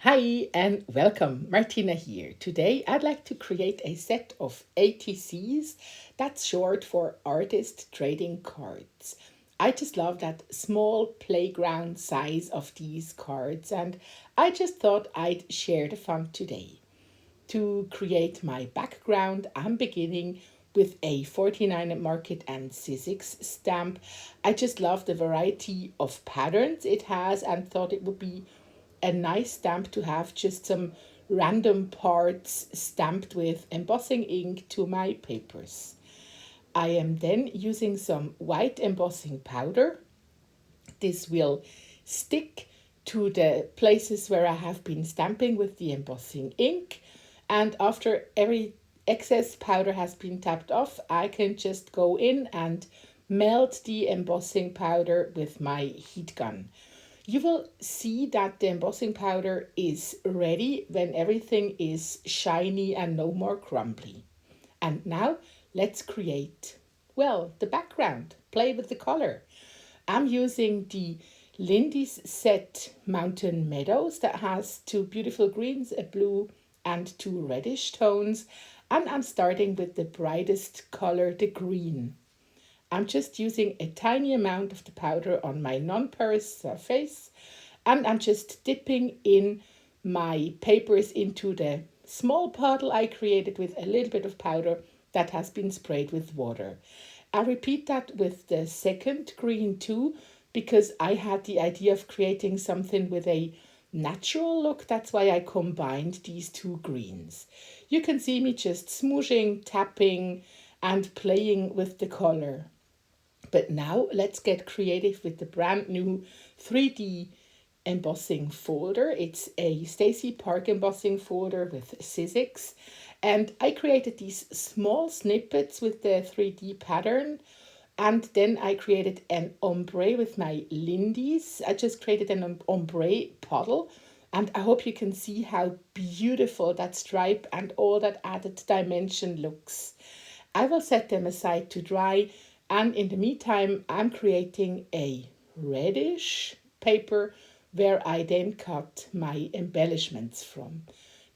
Hi and welcome, Martina here. Today I'd like to create a set of ATCs, that's short for Artist Trading Cards. I just love that small playground size of these cards and I just thought I'd share the fun today. To create my background, I'm beginning with a 49 at Market and Sizzix stamp. I just love the variety of patterns it has and thought it would be a nice stamp to have just some random parts stamped with embossing ink to my papers. I am then using some white embossing powder. This will stick to the places where I have been stamping with the embossing ink. And after every excess powder has been tapped off, I can just go in and melt the embossing powder with my heat gun. You will see that the embossing powder is ready when everything is shiny and no more crumbly. And now let's create, well, the background, play with the color. I'm using the Lindy's set Mountain Meadows that has two beautiful greens, a blue and two reddish tones. And I'm starting with the brightest color, the green. I'm just using a tiny amount of the powder on my non-porous surface and I'm just dipping in my papers into the small puddle I created with a little bit of powder that has been sprayed with water. I repeat that with the second green too because I had the idea of creating something with a natural look. That's why I combined these two greens. You can see me just smooshing, tapping and playing with the color. But now let's get creative with the brand new 3D embossing folder. It's a Stacy Park embossing folder with Sizzix. And I created these small snippets with the 3D pattern. And then I created an ombre with my Lindy's. I just created an ombre puddle. And I hope you can see how beautiful that stripe and all that added dimension looks. I will set them aside to dry. And in the meantime, I'm creating a reddish paper where I then cut my embellishments from.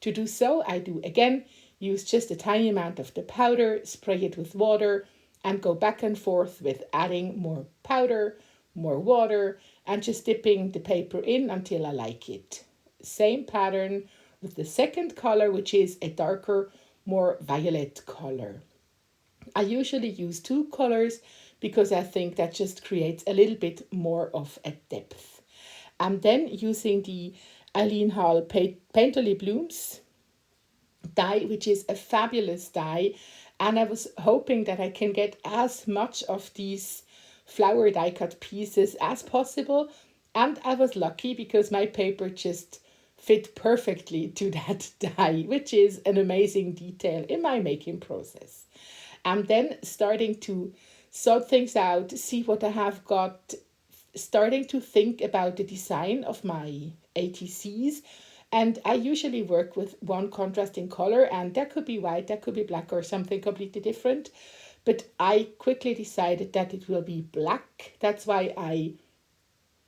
To do so, I do again use just a tiny amount of the powder, spray it with water, and go back and forth with adding more powder, more water, and just dipping the paper in until I like it. Same pattern with the second color, which is a darker, more violet color. I usually use two colors because I think that just creates a little bit more of a depth. I'm then using the Eileen Painterly Blooms die, which is a fabulous die. And I was hoping that I can get as much of these flower die cut pieces as possible. And I was lucky because my paper just fit perfectly to that die, which is an amazing detail in my making process. I'm then starting to sort things out, see what I have got, starting to think about the design of my ATCs. And I usually work with one contrasting color, and that could be white, that could be black, or something completely different. But I quickly decided that it will be black. That's why I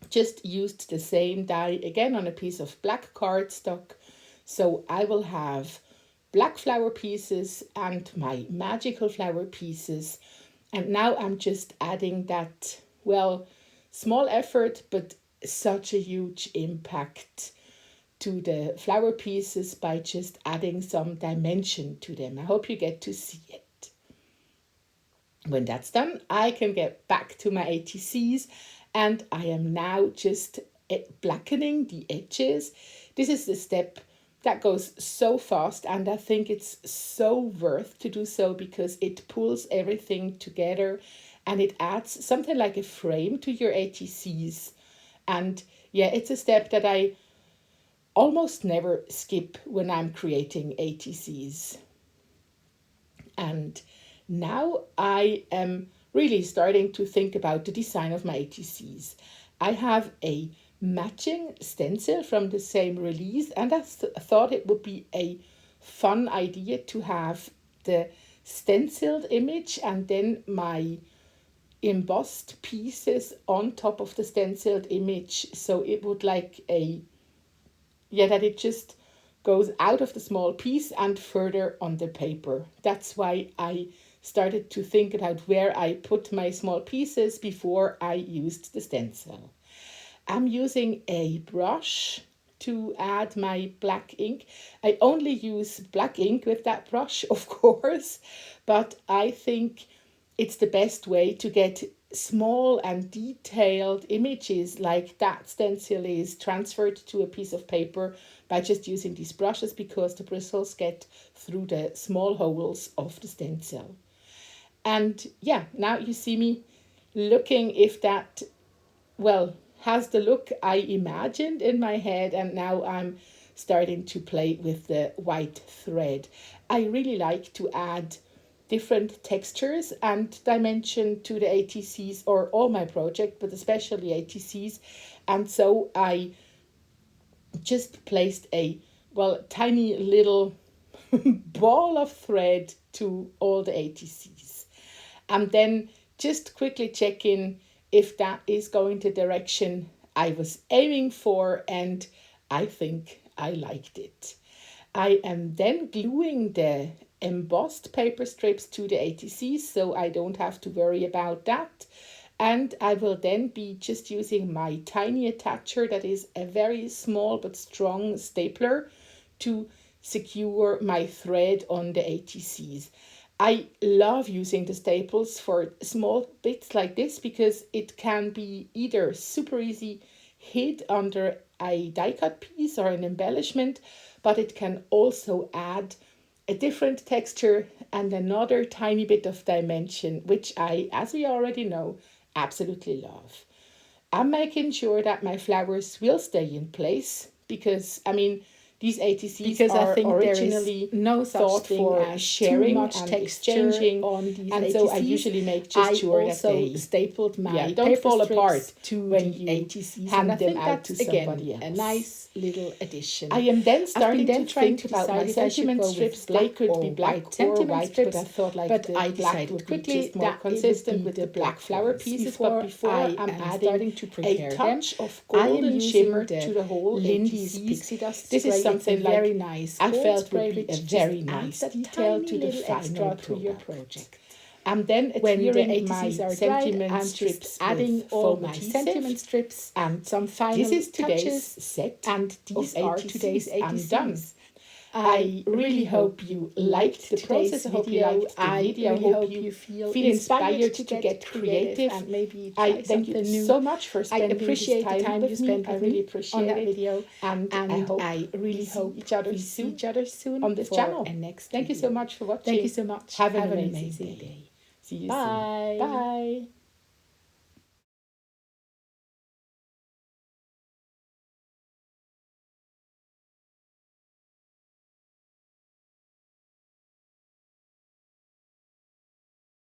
just used the same die again on a piece of black cardstock. So I will have black flower pieces and my magical flower pieces. And now I'm just adding that, well, small effort, but such a huge impact to the flower pieces by just adding some dimension to them. I hope you get to see it. When that's done, I can get back to my ATCs and I am now just blackening the edges. This is the step that goes so fast and I think it's so worth to do so because it pulls everything together and it adds something like a frame to your ATCs. And yeah, it's a step that I almost never skip when I'm creating ATCs. And now I am really starting to think about the design of my ATCs. I have a matching stencil from the same release and I thought it would be a fun idea to have the stenciled image and then my embossed pieces on top of the stenciled image, so it would like a yeah, that it just goes out of the small piece and further on the paper. That's why I started to think about where I put my small pieces before I used the stencil. I'm using a brush to add my black ink. I only use black ink with that brush, of course, but I think it's the best way to get small and detailed images like that stencil is transferred to a piece of paper by just using these brushes, because the bristles get through the small holes of the stencil. And yeah, now you see me looking if that, well, has the look I imagined in my head, and now I'm starting to play with the white thread. I really like to add different textures and dimension to the ATCs, or all my project, but especially ATCs. And so I just placed a, well, tiny little ball of thread to all the ATCs. And then just quickly check in if that is going the direction I was aiming for, and I think I liked it. I am then gluing the embossed paper strips to the ATCs, so I don't have to worry about that. And I will then be just using my tiny attacher, that is a very small but strong stapler, to secure my thread on the ATCs. I love using the staples for small bits like this, because it can be either super easy hid under a die cut piece or an embellishment, but it can also add a different texture and another tiny bit of dimension, which I, as we already know, absolutely love. I'm making sure that my flowers will stay in place, because, I mean, these ATCs because I are think there is originally no such thought thing for as sharing too much and texture exchanging, on these and so I ATCs. usually make just sure that also they stapled my don't paper fall strips apart to when the you ATCs, hand and I them think out that's to somebody again a else. nice little addition. I am then starting to trying think to about my decide if I should sentiment go strips. with They black could or be black white or sentiment white, strips, but I thought like but the I black decided would be quickly just more that it would consistent be with the the black flower ones. pieces. But before I'm am adding starting to a prepare touch them, of I am golden using shimmer the to the whole Lindy's ATCs. Pixie Dust This spray. is something it's a like very nice I cold felt spray, would be a which very just nice adds a detail tiny to the little final extra to your product. project. I'm then When the adhering my ATCs are dried, sentiment I'm strips just adding with all foam my adhesive, sentiment strips, and some final this is today's touches, set and of these are ATCs. today's I'm done. ATCs. I really hope you liked the process. I hope you liked the video. I hope you feel inspired to get creative. and maybe I try thank you something new. so much for I spending appreciate this the time with you me. spent I with really me appreciate on that it. video, And I really hope see each other we soon see each other soon on this for channel. a next Thank you video. so much for watching. Thank you so much. Have an amazing day. day. See you Bye. soon. Bye.